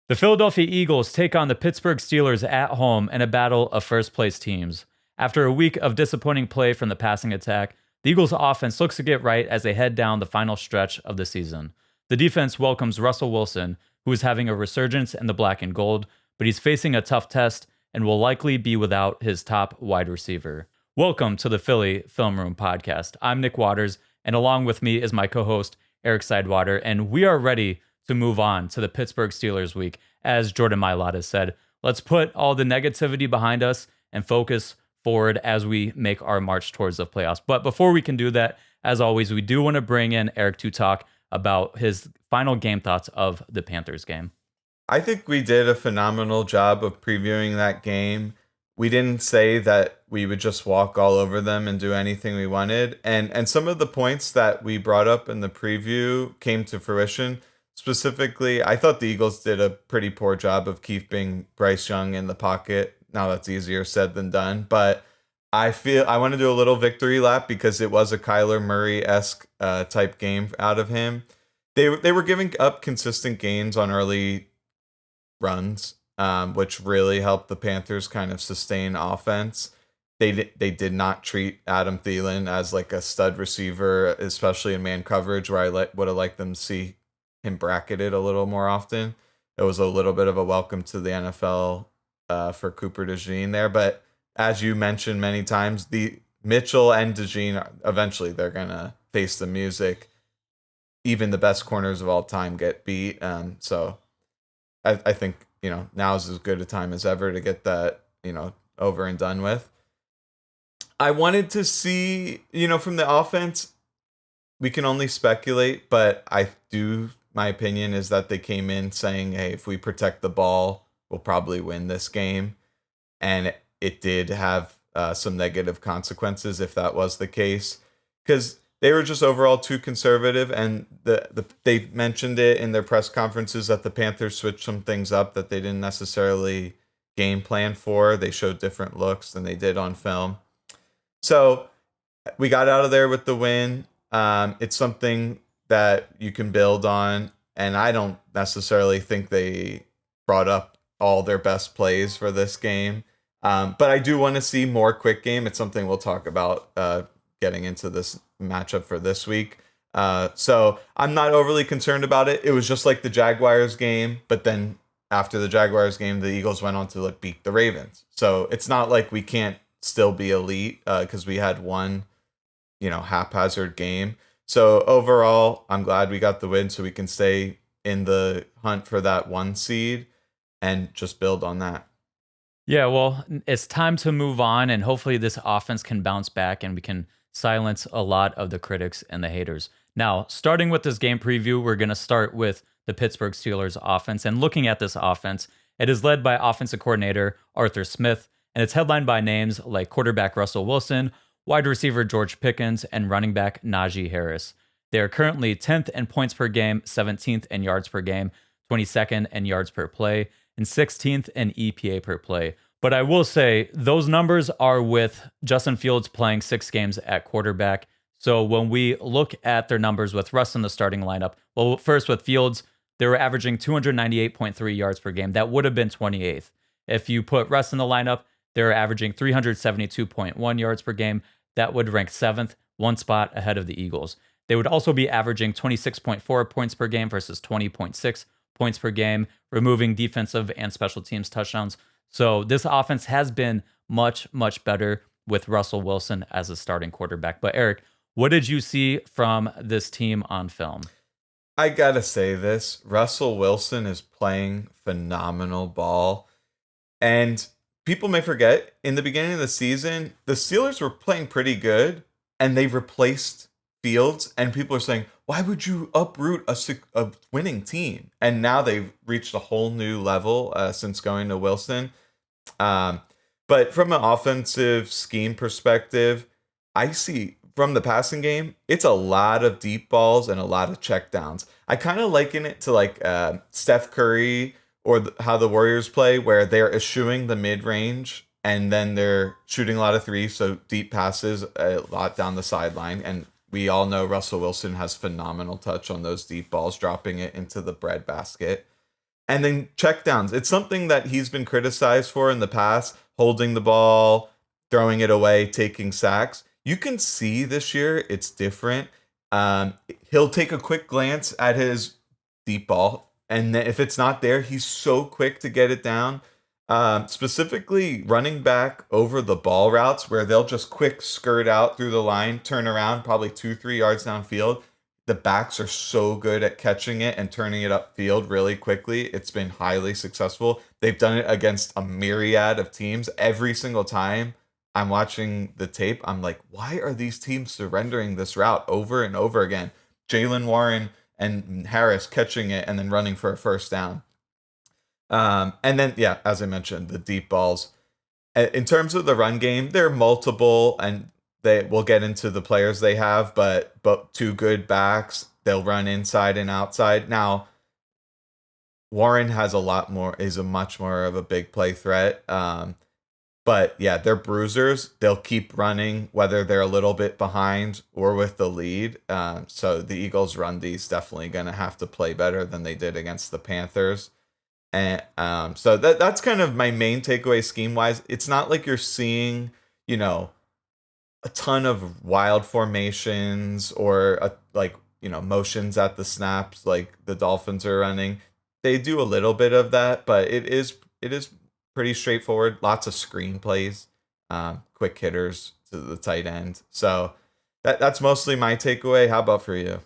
The Philadelphia Eagles take on the Pittsburgh Steelers at home in a battle of first-place teams. After a week of disappointing play from the passing attack, the Eagles' offense looks to get right as they head down the final stretch of the season. The defense welcomes Russell Wilson, who is having a resurgence in the black and gold, but he's facing a tough test and will likely be without his top wide receiver. Welcome to the Philly Film Room Podcast. I'm Nick Waters, and along with me is my co-host, Eric Sidewater, and we are ready to move on to the Pittsburgh Steelers week. As Jordan Mailata has said, let's put all the negativity behind us and focus forward as we make our march towards the playoffs. But before we can do that, as always, we do want to bring in Eric to talk about his final game thoughts of the Panthers game. I think we did a phenomenal job of previewing that game. We didn't say that we would just walk all over them and do anything we wanted. And some of the points that we brought up in the preview came to fruition. Specifically, I thought the Eagles did a pretty poor job of keeping Bryce Young in the pocket. Now that's easier said than done, but I feel I want to do a little victory lap because it was a Kyler Murray-esque type game out of him. They were giving up consistent gains on early runs, which really helped the Panthers kind of sustain offense. They did not treat Adam Thielen as like a stud receiver, especially in man coverage, where I would have liked them to see him bracketed a little more often. It was a little bit of a welcome to the NFL for Cooper DeJean there. But as you mentioned many times, the Mitchell and DeJean, eventually they're going to face the music. Even the best corners of all time get beat. So I think, now is as good a time as ever to get that, over and done with. I wanted to see, from the offense, we can only speculate, but my opinion is that they came in saying, hey, if we protect the ball, we'll probably win this game. And it did have some negative consequences if that was the case, because they were just overall too conservative. And they mentioned it in their press conferences that the Panthers switched some things up that they didn't necessarily game plan for. They showed different looks than they did on film. So we got out of there with the win. It's something that you can build on. And I don't necessarily think they brought up all their best plays for this game. But I do want to see more quick game. It's something we'll talk about getting into this matchup for this week. So I'm not overly concerned about it. It was just like the Jaguars game. But then after the Jaguars game, the Eagles went on to beat the Ravens. So it's not like we can't still be elite because we had one haphazard game. So overall, I'm glad we got the win so we can stay in the hunt for that 1 seed and just build on that. Yeah, well, it's time to move on, and hopefully this offense can bounce back and we can silence a lot of the critics and the haters. Now, starting with this game preview, we're going to start with the Pittsburgh Steelers offense. And looking at this offense, it is led by offensive coordinator Arthur Smith, and it's headlined by names like quarterback Russell Wilson, wide receiver George Pickens, and running back Najee Harris. They are currently 10th in points per game, 17th in yards per game, 22nd in yards per play, and 16th in EPA per play. But I will say those numbers are with Justin Fields playing 6 games at quarterback. So when we look at their numbers with Russ in the starting lineup, well, first with Fields, they were averaging 298.3 yards per game. That would have been 28th. If you put Russ in the lineup, they're averaging 372.1 yards per game. That would rank 7th, 1 spot ahead of the Eagles. They would also be averaging 26.4 points per game versus 20.6 points per game, removing defensive and special teams touchdowns. So this offense has been much, much better with Russell Wilson as a starting quarterback. But Eric, what did you see from this team on film? I gotta say this, Russell Wilson is playing phenomenal ball. And people may forget, in the beginning of the season, the Steelers were playing pretty good, and they replaced Fields, and people are saying, why would you uproot a winning team? And now they've reached a whole new level since going to Wilson. But from an offensive scheme perspective, I see from the passing game, it's a lot of deep balls and a lot of checkdowns. I kind of liken it to Steph Curry or how the Warriors play, where they're eschewing the mid-range and then they're shooting a lot of threes, so deep passes a lot down the sideline. And we all know Russell Wilson has phenomenal touch on those deep balls, dropping it into the breadbasket. And then check downs. It's something that he's been criticized for in the past, holding the ball, throwing it away, taking sacks. You can see this year it's different. He'll take a quick glance at his deep ball, and if it's not there, he's so quick to get it down. Specifically, running back over the ball routes where they'll just quick skirt out through the line, turn around, probably 2-3 yards downfield. The backs are so good at catching it and turning it upfield really quickly. It's been highly successful. They've done it against a myriad of teams. Every single time I'm watching the tape, I'm like, why are these teams surrendering this route over and over again? Jalen Warren and Harris catching it and then running for a first down. And then, yeah, as I mentioned, the deep balls. In terms of the run game, they're multiple, and they will get into the players they have, but two good backs, they'll run inside and outside. Now, Warren is a much more of a big play threat. But yeah, they're bruisers. They'll keep running whether they're a little bit behind or with the lead. So the Eagles' run D is definitely going to have to play better than they did against the Panthers. And so that's kind of my main takeaway scheme wise. It's not like you're seeing, a ton of wild formations or motions at the snaps like the Dolphins are running. They do a little bit of that, but it is pretty straightforward. Lots of screen plays, quick hitters to the tight end. So that's mostly my takeaway. How about for you?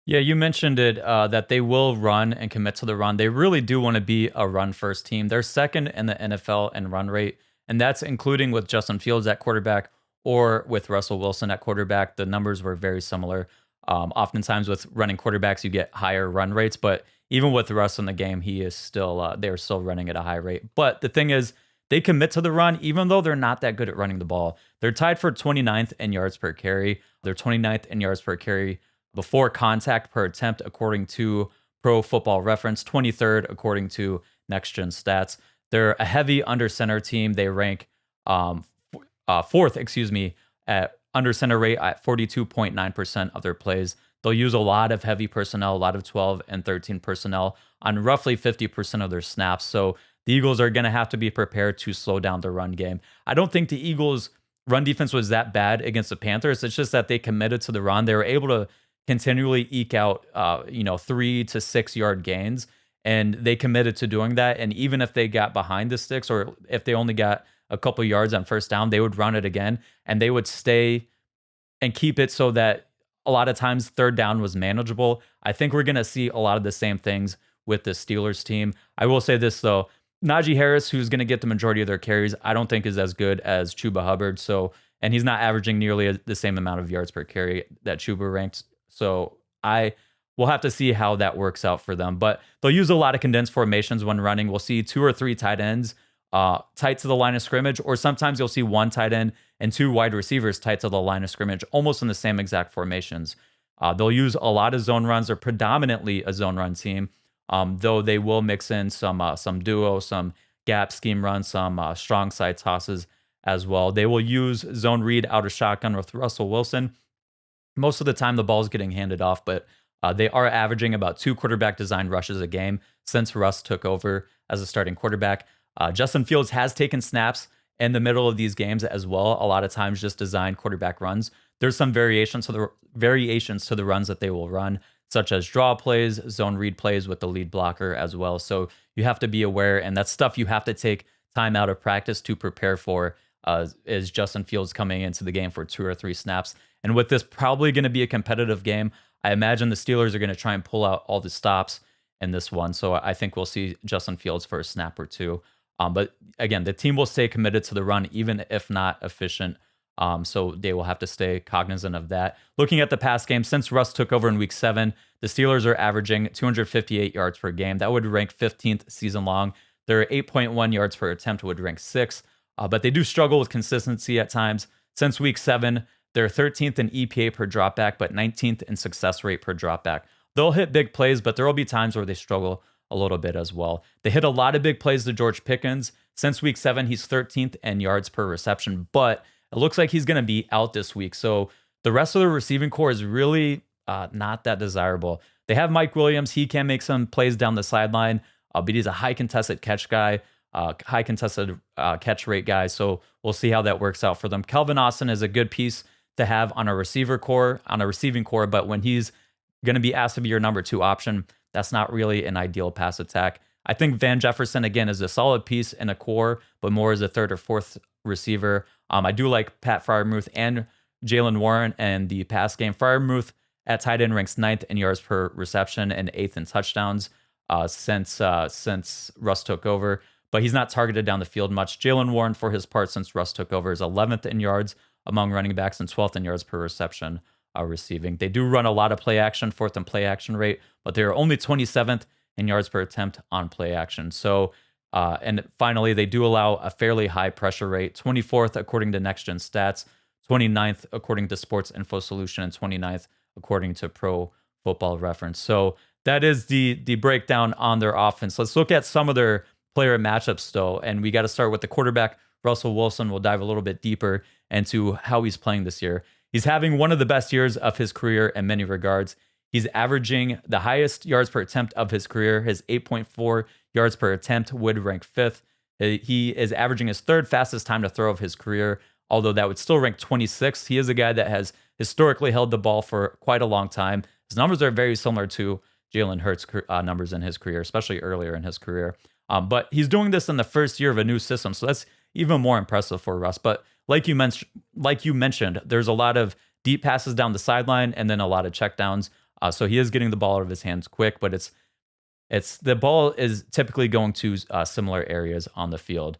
Yeah, you mentioned it, that they will run and commit to the run. They really do want to be a run-first team. They're second in the NFL in run rate, and that's including with Justin Fields at quarterback or with Russell Wilson at quarterback. The numbers were very similar. Oftentimes with running quarterbacks, you get higher run rates, but even with Russ in the game, they're still running at a high rate. But the thing is, they commit to the run, even though they're not that good at running the ball. They're tied for 29th in yards per carry. They're 29th in yards per carry before contact per attempt, according to Pro Football Reference, 23rd, according to Next Gen Stats. They're a heavy under center team. They rank fourth, at under center rate at 42.9% of their plays. They'll use a lot of heavy personnel, a lot of 12 and 13 personnel on roughly 50% of their snaps. So the Eagles are going to have to be prepared to slow down the run game. I don't think the Eagles' run defense was that bad against the Panthers. It's just that they committed to the run. They were able to continually eke out 3 to 6 yard gains, and they committed to doing that. And even if they got behind the sticks, or if they only got a couple yards on first down, they would run it again, and they would stay and keep it so that a lot of times third down was manageable. I think we're going to see a lot of the same things with the Steelers team. I will say this though, Najee Harris, who's going to get the majority of their carries, I don't think is as good as Chuba Hubbard. And he's not averaging nearly the same amount of yards per carry that Chuba ranked. So we'll have to see how that works out for them. But they'll use a lot of condensed formations when running. We'll see 2 or 3 tight ends tight to the line of scrimmage, or sometimes you'll see 1 tight end and 2 wide receivers tight to the line of scrimmage, almost in the same exact formations. They'll use a lot of zone runs. They're predominantly a zone run team, though they will mix in some duo, some gap scheme runs, some strong side tosses as well. They will use zone read out of shotgun with Russell Wilson. Most of the time, the ball's getting handed off, but they are averaging about 2 quarterback design rushes a game since Russ took over as a starting quarterback. Justin Fields has taken snaps in the middle of these games as well. A lot of times, just designed quarterback runs. There's some variations to the runs that they will run, such as draw plays, zone read plays with the lead blocker as well. So you have to be aware, and that's stuff you have to take time out of practice to prepare for. Is Justin Fields coming into the game for 2 or 3 snaps? And with this probably going to be a competitive game, I imagine the Steelers are going to try and pull out all the stops in this one. So I think we'll see Justin Fields for a snap or 2. But again, the team will stay committed to the run, even if not efficient. So they will have to stay cognizant of that. Looking at the pass game, since Russ took over in week 7, the Steelers are averaging 258 yards per game. That would rank 15th season long. Their 8.1 yards per attempt would rank 6th. But they do struggle with consistency at times. Since week 7, they're 13th in EPA per dropback, but 19th in success rate per dropback. They'll hit big plays, but there will be times where they struggle a little bit as well. They hit a lot of big plays to George Pickens. Since week 7, he's 13th in yards per reception, but it looks like he's going to be out this week. So the rest of the receiving core is really not that desirable. They have Mike Williams. He can make some plays down the sideline. but he's a high contested catch guy, high contested catch rate guy. So we'll see how that works out for them. Calvin Austin is a good piece to have on a receiving core, but when he's going to be asked to be your number 2 option, that's not really an ideal pass attack. I think Van Jefferson, again, is a solid piece in a core, but more as a 3rd or 4th receiver. I do like Pat Freiermuth and Jalen Warren and the pass game. Freiermuth at tight end ranks 9th in yards per reception and 8th in touchdowns since Russ took over, but he's not targeted down the field much. Jalen Warren, for his part, since Russ took over, is 11th in yards among running backs and 12th in yards per reception receiving. They do run a lot of play action, 4th in play action rate, but they're only 27th in yards per attempt on play action. So, and finally, they do allow a fairly high pressure rate, 24th according to Next Gen Stats, 29th according to Sports Info Solution, and 29th according to Pro Football Reference. So that is the breakdown on their offense. Let's look at some of their player matchups, though, and we got to start with the quarterback, Russell Wilson. We'll dive a little bit deeper into how he's playing this year. He's having one of the best years of his career in many regards. He's averaging the highest yards per attempt of his career. His 8.4 yards per attempt would rank 5th. He is averaging his 3rd fastest time to throw of his career, although that would still rank 26th. He is a guy that has historically held the ball for quite a long time. His numbers are very similar to Jalen Hurts' numbers in his career, especially earlier in his career. But he's doing this in the first year of a new system, so that's even more impressive for Russ. But like you mentioned, there's a lot of deep passes down the sideline and then a lot of checkdowns. So he is getting the ball out of his hands quick, but it's the ball is typically going to similar areas on the field.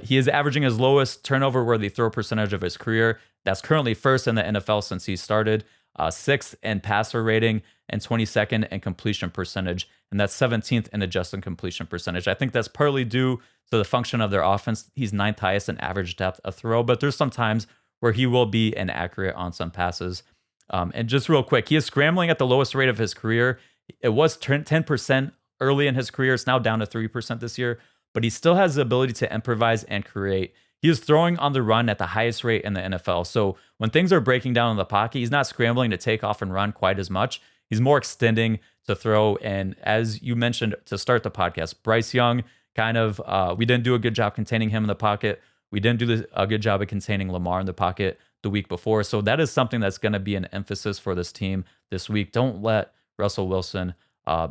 He is averaging his lowest turnover-worthy throw percentage of his career. That's currently 1st in the NFL since he started, 6th in passer rating, and 22nd in completion percentage, and that's 17th in adjusted completion percentage. I think that's partly due to the function of their offense. He's 9th highest in average depth of throw, but there's some times where he will be inaccurate on some passes. And just real quick, he is scrambling at the lowest rate of his career. It was 10% early in his career. It's now down to 3% this year, but he still has the ability to improvise and create. He is throwing on the run at the highest rate in the NFL. So when things are breaking down in the pocket, he's not scrambling to take off and run quite as much. He's more extending to throw. And as you mentioned to start the podcast, Bryce Young we didn't do a good job containing him in the pocket. We didn't do a good job of containing Lamar in the pocket the week before. So that is something that's going to be an emphasis for this team this week. Don't let Russell Wilson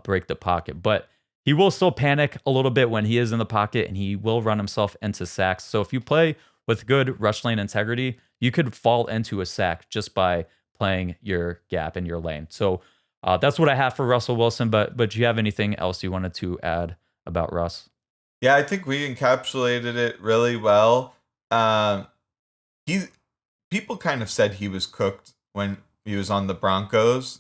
break the pocket. But he will still panic a little bit when he is in the pocket, and he will run himself into sacks. So if you play with good rush lane integrity, you could fall into a sack just by playing your gap in your lane. So that's what I have for Russell Wilson. But do you have anything else you wanted to add about Russ? Yeah, I think we encapsulated it really well. People kind of said he was cooked when he was on the Broncos,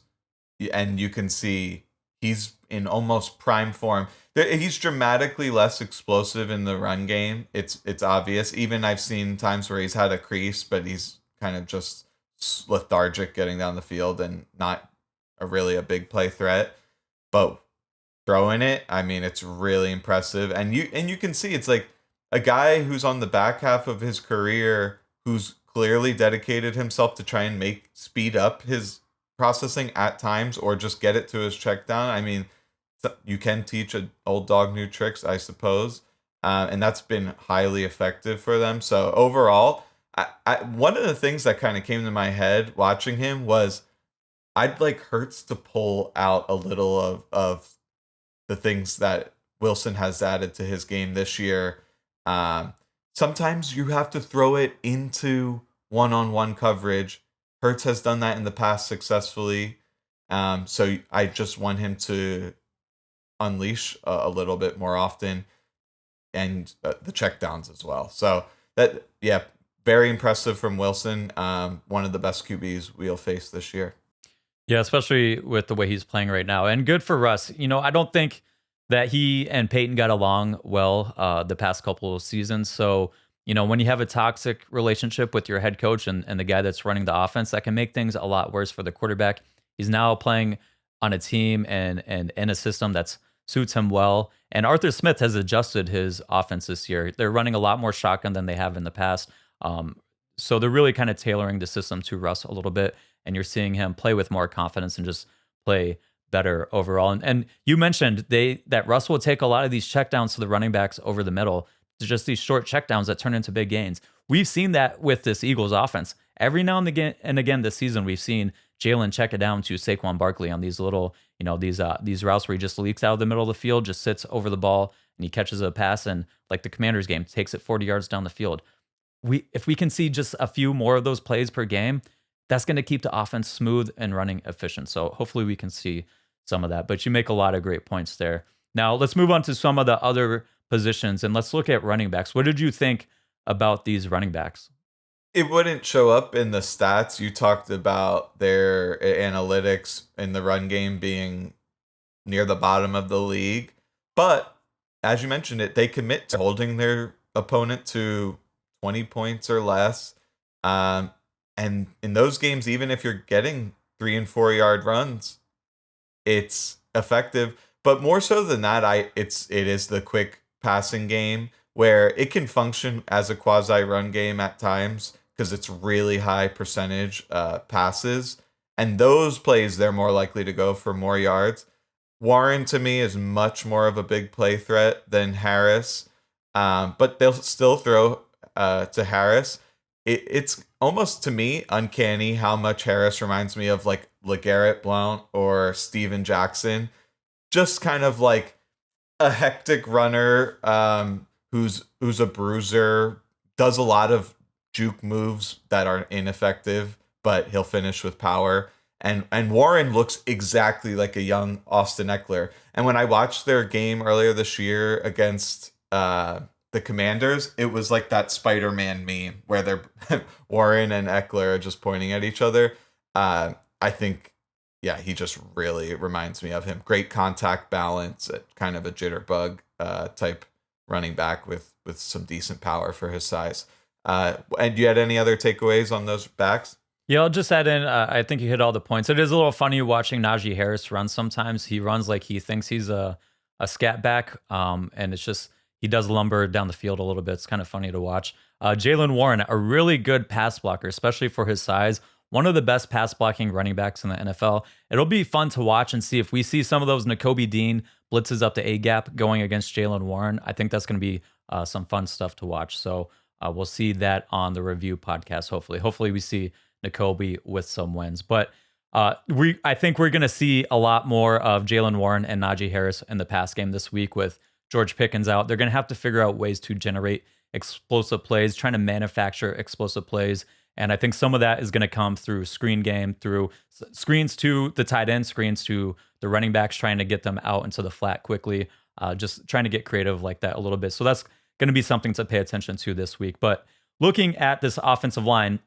and you can see he's in almost prime form. He's dramatically less explosive in the run game. It's obvious. Even I've seen times where he's had a crease, but he's kind of just lethargic getting down the field and not really a big play threat. But throwing it, I mean, it's really impressive. And you can see it's like a guy who's on the back half of his career who's clearly dedicated himself to try and speed up his processing at times or just get it to his check down. I mean, you can teach an old dog new tricks, I suppose. And that's been highly effective for them. So overall, one of the things that kind of came to my head watching him was I'd like Hurts to pull out a little of the things that Wilson has added to his game this year. Sometimes you have to throw it into one-on-one coverage. Hurts has done that in the past successfully. So I just want him to unleash a little bit more often, and the checkdowns as well. So very impressive from Wilson. One of the best QBs we'll face this year. Yeah, especially with the way he's playing right now. And good for Russ. I don't think that he and Peyton got along well the past couple of seasons. So, when you have a toxic relationship with your head coach and the guy that's running the offense, that can make things a lot worse for the quarterback. He's now playing on a team and in a system that suits him well. And Arthur Smith has adjusted his offense this year. They're running a lot more shotgun than they have in the past. So they're really kind of tailoring the system to Russ a little bit. And you're seeing him play with more confidence and just play better overall. And you mentioned that Russ will take a lot of these checkdowns to the running backs over the middle. It's just these short checkdowns that turn into big gains. We've seen that with this Eagles offense. Every now and again this season, we've seen Jalen check it down to Saquon Barkley on these little, these routes where he just leaks out of the middle of the field, just sits over the ball, and he catches a pass, and like the Commanders game, takes it 40 yards down the field. If we can see just a few more of those plays per game, that's going to keep the offense smooth and running efficient. So hopefully we can see some of that. But you make a lot of great points there. Now let's move on to some of the other positions, and let's look at running backs. What did you think about these running backs? It wouldn't show up in the stats. You talked about their analytics in the run game being near the bottom of the league. But as you mentioned they commit to holding their opponent to 20 points or less. And in those games, even if you're getting 3 and 4 yard runs, it's effective. But more so than that, it is the quick passing game where it can function as a quasi run game at times, because it's really high percentage passes. And those plays, they're more likely to go for more yards. Warren, to me, is much more of a big play threat than Harris. But they'll still throw to Harris. It's almost, to me, uncanny how much Harris reminds me of like LeGarrette Blount or Steven Jackson. Just kind of like a hectic runner who's a bruiser, does a lot of juke moves that are ineffective, but he'll finish with power. And Warren looks exactly like a young Austin Eckler. And when I watched their game earlier this year against the Commanders, it was like that Spider-Man meme where they're Warren and Eckler are just pointing at each other. I think, yeah, he just really reminds me of him. Great contact balance, kind of a jitterbug type running back with some decent power for his size. And you had any other takeaways on those backs? Yeah, I'll just add in, I think you hit all the points. It is a little funny watching Najee Harris run sometimes. He runs like he thinks he's a scat back, and it's just, he does lumber down the field a little bit. It's kind of funny to watch. Jalen Warren, a really good pass blocker, especially for his size. One of the best pass blocking running backs in the NFL. It'll be fun to watch and see if we see some of those Nakobe Dean blitzes up the A-gap going against Jalen Warren. I think that's going to be some fun stuff to watch. So we'll see that on the review podcast, hopefully. Hopefully we see Nakobe with some wins. But I think we're going to see a lot more of Jalen Warren and Najee Harris in the pass game this week with George Pickens out. They're going to have to figure out ways to generate explosive plays, trying to manufacture explosive plays. And I think some of that is going to come through screen game, through screens to the tight end, screens to the running backs, trying to get them out into the flat quickly, just trying to get creative like that a little bit. So that's going to be something to pay attention to this week. But looking at this offensive line,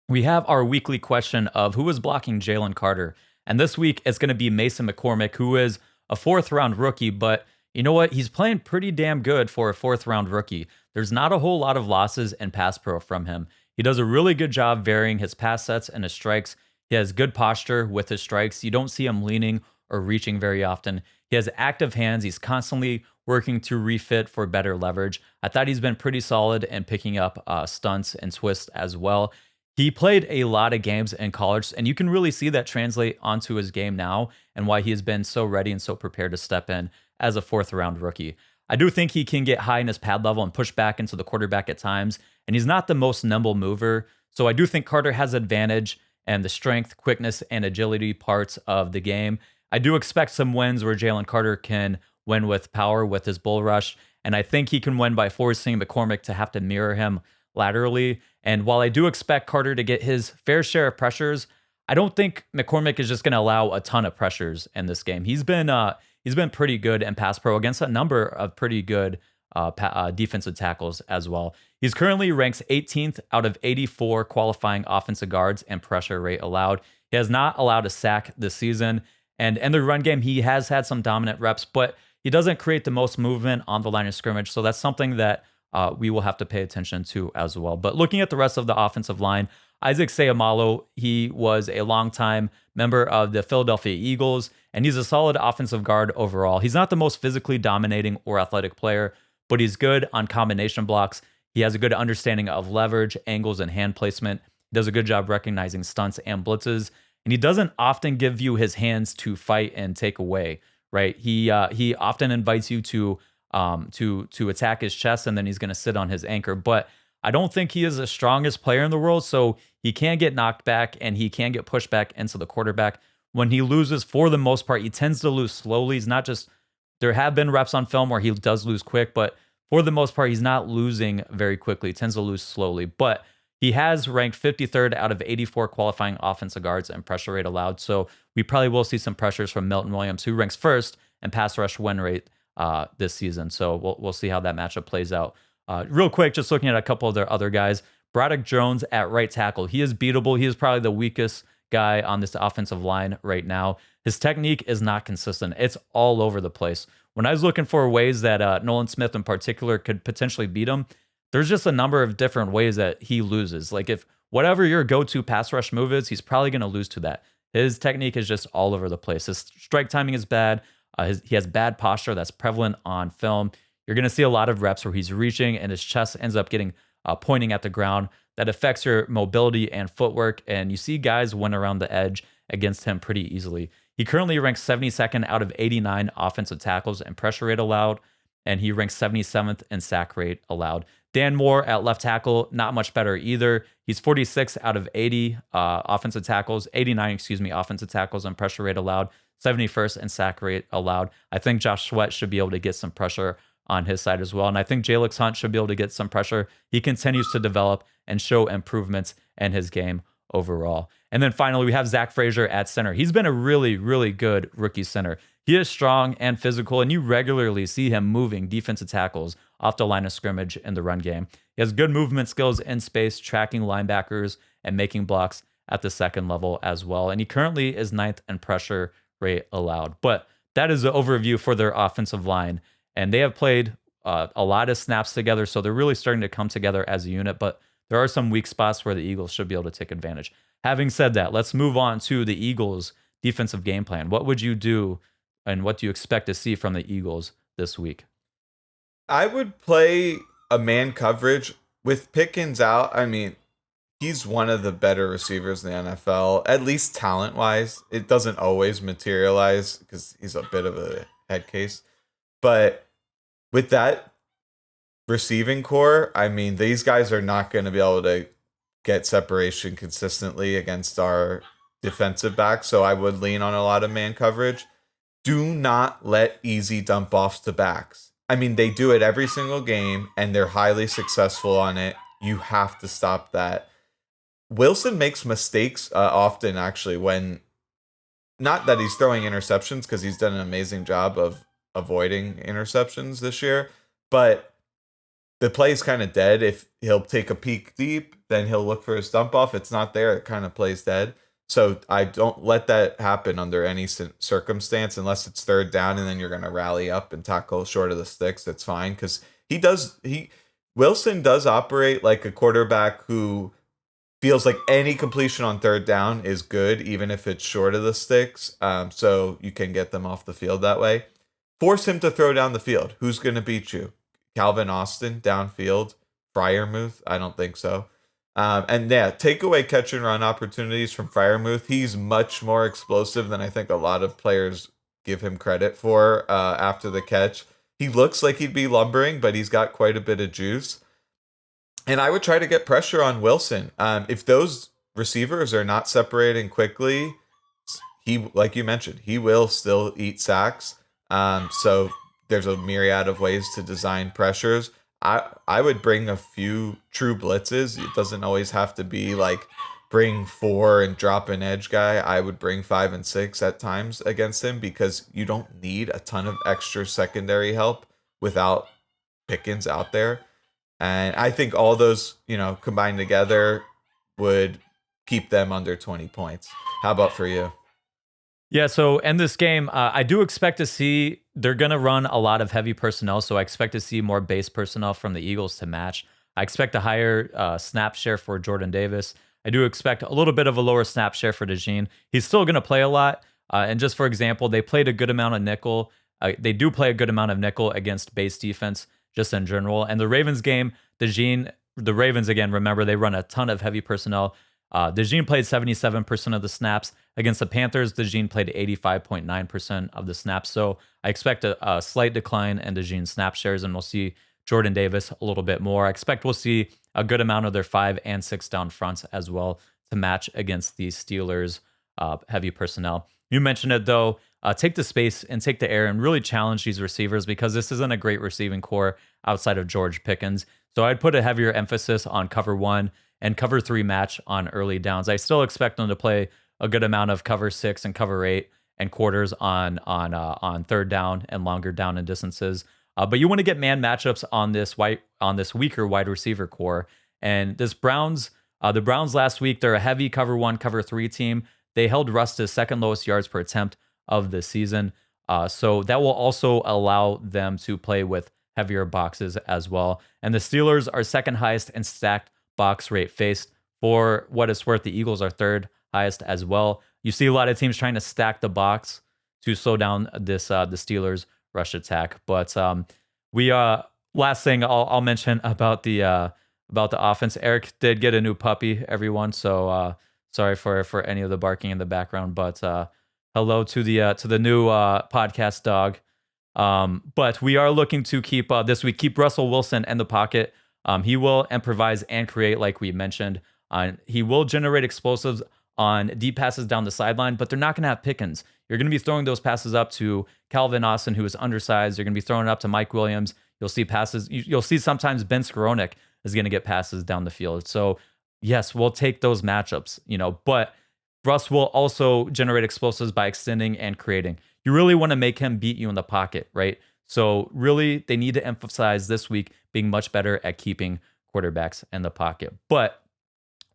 we have our weekly question of who is blocking Jalen Carter. And this week it's going to be Mason McCormick, who is a 4th-round rookie. But you know what? He's playing pretty damn good for a 4th-round rookie. There's not a whole lot of losses in pass pro from him. He does a really good job varying his pass sets and his strikes. He has good posture with his strikes. You don't see him leaning or reaching very often. He has active hands. He's constantly working to refit for better leverage. I thought he's been pretty solid in picking up stunts and twists as well. He played a lot of games in college, and you can really see that translate onto his game now and why he has been so ready and so prepared to step in as a 4th-round rookie. I do think he can get high in his pad level and push back into the quarterback at times, and he's not the most nimble mover. So I do think Carter has advantage and the strength, quickness, and agility parts of the game. I do expect some wins where Jalen Carter can win with power with his bull rush, and I think he can win by forcing McCormick to have to mirror him laterally. And while I do expect Carter to get his fair share of pressures, I don't think McCormick is just going to allow a ton of pressures in this game. He's been pretty good in pass pro against a number of pretty good defensive tackles as well. He's currently ranks 18th out of 84 qualifying offensive guards and pressure rate allowed. He has not allowed a sack this season. And in the run game, he has had some dominant reps, but he doesn't create the most movement on the line of scrimmage. So that's something that we will have to pay attention to as well. But looking at the rest of the offensive line, Isaac Seumalo, he was a longtime member of the Philadelphia Eagles, and he's a solid offensive guard overall. He's not the most physically dominating or athletic player, but he's good on combination blocks. He has a good understanding of leverage, angles, and hand placement. He does a good job recognizing stunts and blitzes. and he doesn't often give you his hands to fight and take away, right? He often invites you to attack his chest, and then he's going to sit on his anchor. But I don't think he is the strongest player in the world, so he can get knocked back and he can get pushed back into the quarterback. When he loses, for the most part, he tends to lose slowly. He's not just, there have been reps on film where he does lose quick, but for the most part, he's not losing very quickly. He tends to lose slowly. But he has ranked 53rd out of 84 qualifying offensive guards and pressure rate allowed. So we probably will see some pressures from Milton Williams, who ranks first in pass rush win rate this season. So we'll see how that matchup plays out. Real quick, just looking at a couple of their other guys, Broderick Jones at right tackle. He is beatable. He is probably the weakest guy on this offensive line right now. His technique is not consistent. It's all over the place. When I was looking for ways that Nolan Smith in particular could potentially beat him, there's just a number of different ways that he loses. Like if whatever your go-to pass rush move is, he's probably going to lose to that. His technique is just all over the place. His strike timing is bad. He has bad posture that's prevalent on film. You're going to see a lot of reps where he's reaching and his chest ends up getting pointing at the ground. That affects your mobility and footwork, and you see guys win around the edge against him pretty easily. He currently ranks 72nd out of 89 offensive tackles and pressure rate allowed, and he ranks 77th in sack rate allowed. Dan Moore at left tackle, not much better either. He's 46 out of 80 offensive tackles, 89, offensive tackles and pressure rate allowed, 71st in sack rate allowed. I think Josh Sweat should be able to get some pressure on his side as well. And I think Jalix Hunt should be able to get some pressure. He continues to develop and show improvements in his game overall. And then finally, we have Zach Frazier at center. He's been a really, really good rookie center. He is strong and physical, and you regularly see him moving defensive tackles off the line of scrimmage in the run game. He has good movement skills in space, tracking linebackers and making blocks at the second level as well. And he currently is 9th in pressure rate allowed. But that is the overview for their offensive line. And they have played a lot of snaps together, so they're really starting to come together as a unit. But there are some weak spots where the Eagles should be able to take advantage. Having said that, let's move on to the Eagles' defensive game plan. What would you do and what do you expect to see from the Eagles this week? I would play a man coverage with Pickens out. I mean, he's one of the better receivers in the NFL, at least talent-wise. It doesn't always materialize because he's a bit of a head case. But with that receiving core, I mean, these guys are not going to be able to get separation consistently against our defensive backs. So I would lean on a lot of man coverage. Do not let easy dump offs to backs. I mean, they do it every single game and they're highly successful on it. You have to stop that. Wilson makes mistakes often, actually, when not that he's throwing interceptions, because he's done an amazing job of avoiding interceptions this year, but the play's kind of dead. If he'll take a peek deep, then he'll look for his dump off. It's not there. It kind of plays dead. So I don't let that happen under any circumstance, unless it's third down and then you're going to rally up and tackle short of the sticks. That's fine, because Wilson does operate like a quarterback who feels like any completion on third down is good, even if it's short of the sticks. So you can get them off the field that way. Force him to throw down the field. Who's going to beat you? Calvin Austin downfield? Freiermuth? I don't think so. And yeah, take away catch and run opportunities from Freiermuth. He's much more explosive than I think a lot of players give him credit for after the catch. He looks like he'd be lumbering, but he's got quite a bit of juice. And I would try to get pressure on Wilson. If those receivers are not separating quickly, he, like you mentioned, he will still eat sacks. So there's a myriad of ways to design pressures. I would bring a few true blitzes. It doesn't always have to be like bring 4 and drop an edge guy. I would bring 5 and 6 at times against him, because you don't need a ton of extra secondary help without Pickens out there. And I think all those, combined together would keep them under 20 points. How about for you? Yeah, so in this game, I do expect to see they're going to run a lot of heavy personnel, so I expect to see more base personnel from the Eagles to match. I expect a higher snap share for Jordan Davis. I do expect a little bit of a lower snap share for DeJean. He's still going to play a lot. And just for example, they played a good amount of nickel. They do play a good amount of nickel against base defense just in general. And the Ravens game, the Ravens, again, remember, they run a ton of heavy personnel. DeJean played 77% of the snaps. Against the Panthers, DeJean played 85.9% of the snaps. So I expect a slight decline in DeJean's snap shares, and we'll see Jordan Davis a little bit more. I expect we'll see a good amount of their 5 and 6 down fronts as well to match against the Steelers' heavy personnel. You mentioned it, though. Take the space and take the air and really challenge these receivers, because this isn't a great receiving core outside of George Pickens. So I'd put a heavier emphasis on cover 1 and cover 3 match on early downs. I still expect them to play a good amount of cover 6 and cover 8 and quarters on third down and longer down and distances. But you want to get man matchups on this weaker wide receiver core. And the Browns last week, they're a heavy cover 1, cover 3 team. They held Russ to second lowest yards per attempt of the season. So that will also allow them to play with heavier boxes as well. And the Steelers are second highest in stacked box rate faced. For what it's worth, the Eagles are third highest as well. You see a lot of teams trying to stack the box to slow down the Steelers' rush attack. But last thing I'll mention about the offense. Eric did get a new puppy, everyone. So sorry for any of the barking in the background. But hello to the new podcast dog. But we are looking to keep this week keep Russell Wilson in the pocket. He will improvise and create, like we mentioned. He will generate explosives on deep passes down the sideline, but they're not going to have Pickens. You're going to be throwing those passes up to Calvin Austin, who is undersized. You're going to be throwing it up to Mike Williams. You'll see passes. You'll see sometimes Ben Skowronek is going to get passes down the field. So yes, we'll take those matchups, but Russ will also generate explosives by extending and creating. You really want to make him beat you in the pocket, right? So really, they need to emphasize this week being much better at keeping quarterbacks in the pocket. But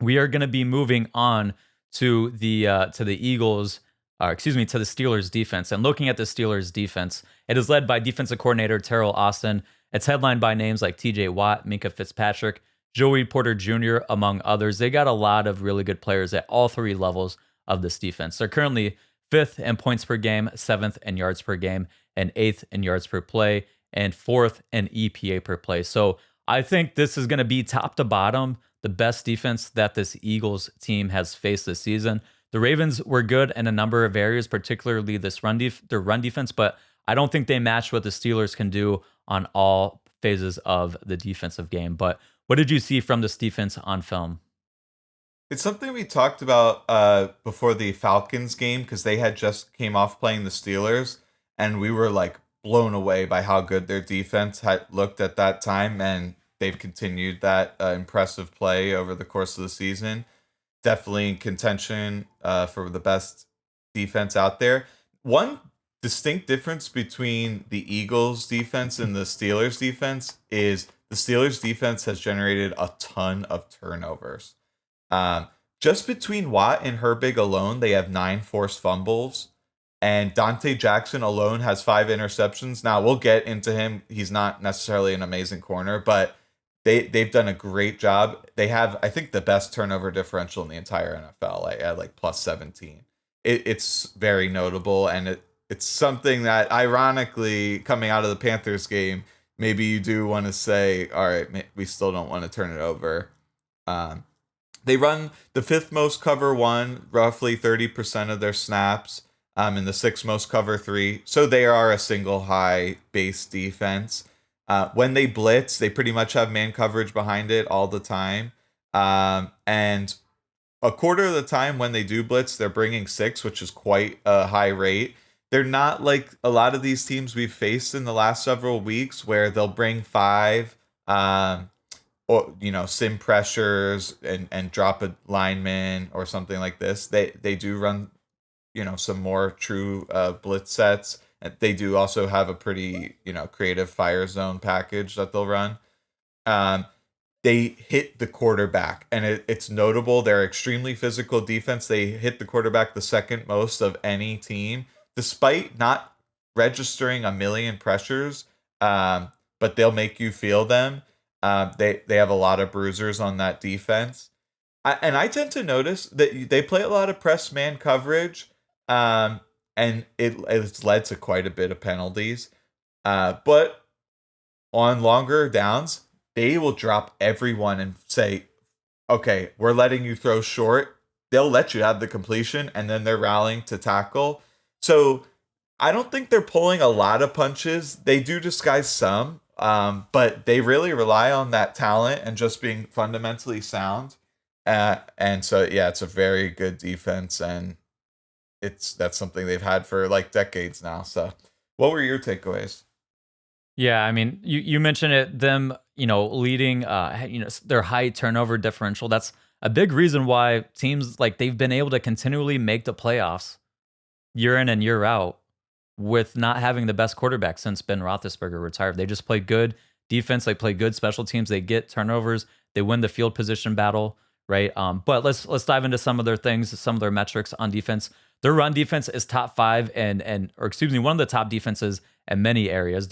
we are going to be moving on to the Eagles, to the Steelers defense. And looking at the Steelers defense, it is led by defensive coordinator Terrell Austin. It's headlined by names like TJ Watt, Minka Fitzpatrick, Joey Porter Jr., among others. They got a lot of really good players at all 3 levels of this defense. They're currently 5th in points per game, 7th in yards per game, and 8th in yards per play, and 4th in EPA per play. So I think this is going to be top to bottom the best defense that this Eagles team has faced this season. The Ravens were good in a number of areas, particularly their run defense, but I don't think they match what the Steelers can do on all phases of the defensive game. But what did you see from this defense on film? It's something we talked about before the Falcons game, because they had just came off playing the Steelers, and we were like blown away by how good their defense had looked at that time, and they've continued that impressive play over the course of the season. Definitely in contention for the best defense out there. One distinct difference between the Eagles defense and the Steelers defense is the Steelers defense has generated a ton of turnovers. Just between Watt and Herbig alone, they have 9 forced fumbles, and Dante Jackson alone has 5 interceptions. Now we'll get into him. He's not necessarily an amazing corner, but they've done a great job. They have, I think, the best turnover differential in the entire NFL at like plus 17. It's very notable, and it's something that, ironically, coming out of the Panthers game, maybe you do want to say, all right, we still don't want to turn it over. They run the 5th most cover 1, roughly 30% of their snaps, and the 6th most cover 3. So they are a single high base defense. When they blitz, they pretty much have man coverage behind it all the time. And a quarter of the time when they do blitz, they're bringing 6, which is quite a high rate. They're not like a lot of these teams we've faced in the last several weeks where they'll bring 5, or sim pressures and drop a lineman or something like this. They do run some more true blitz sets. They do also have a pretty creative fire zone package that they'll run. They hit the quarterback, and it's notable. They're extremely physical defense. They hit the quarterback the 2nd most of any team, despite not registering a million pressures. But they'll make you feel them. They have a lot of bruisers on that defense. And I tend to notice that they play a lot of press man coverage, and it's led to quite a bit of penalties. But on longer downs, they will drop everyone and say, okay, we're letting you throw short. They'll let you have the completion, and then they're rallying to tackle. So I don't think they're pulling a lot of punches. They do disguise some, but they really rely on that talent and just being fundamentally sound. And so, yeah, it's a very good defense, and that's something they've had for like decades now. So, what were your takeaways? Yeah, I mean, you mentioned it, them, leading, their high turnover differential. That's a big reason why teams like they've been able to continually make the playoffs year in and year out with not having the best quarterback since Ben Roethlisberger retired. They just play good defense, they play good special teams, they get turnovers, they win the field position battle, right? But let's dive into some of their things, some of their metrics on defense. Their run defense is top five one of the top defenses in many areas.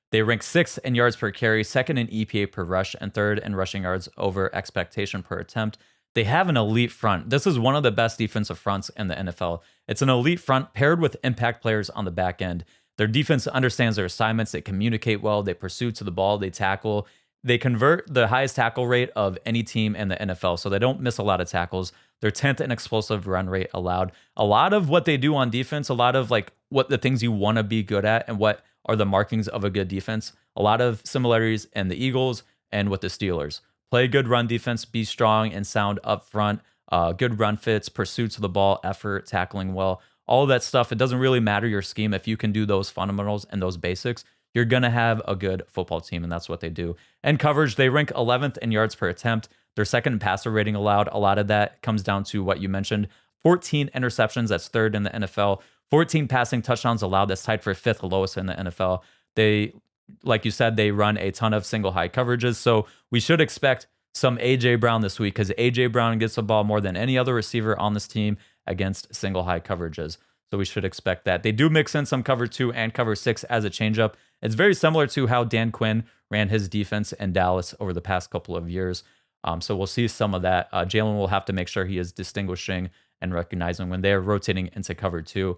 They rank sixth in yards per carry, second in EPA per rush, and third in rushing yards over expectation per attempt. They have an elite front. This is one of the best defensive fronts in the NFL. It's an elite front paired with impact players on the back end. Their defense understands their assignments. They communicate well. They pursue to the ball. They tackle. They convert the highest tackle rate of any team in the NFL, so they don't miss a lot of tackles. They're 10th in explosive run rate allowed. A lot of what they do on defense, a lot of like what the things you want to be good at and what are the markings of a good defense. A lot of similarities in the Eagles and with the Steelers. Play good run defense, be strong and sound up front, good run fits, pursuits of the ball, effort, tackling well, all of that stuff. It doesn't really matter your scheme. If you can do those fundamentals and those basics, you're going to have a good football team, and that's what they do. And coverage, they rank 11th in yards per attempt. Their second in passer rating allowed. A lot of that comes down to what you mentioned. 14 interceptions, that's third in the NFL. 14 passing touchdowns allowed, that's tied for fifth lowest in the NFL. They, like you said, they run a ton of single high coverages. So we should expect some A.J. Brown this week because A.J. Brown gets the ball more than any other receiver on this team against single high coverages. So we should expect that. They do mix in some cover 2 and cover 6 as a changeup. It's very similar to how Dan Quinn ran his defense in Dallas over the past couple of years. So we'll see some of that. Jalen will have to make sure he is distinguishing and recognizing when they're rotating into cover 2.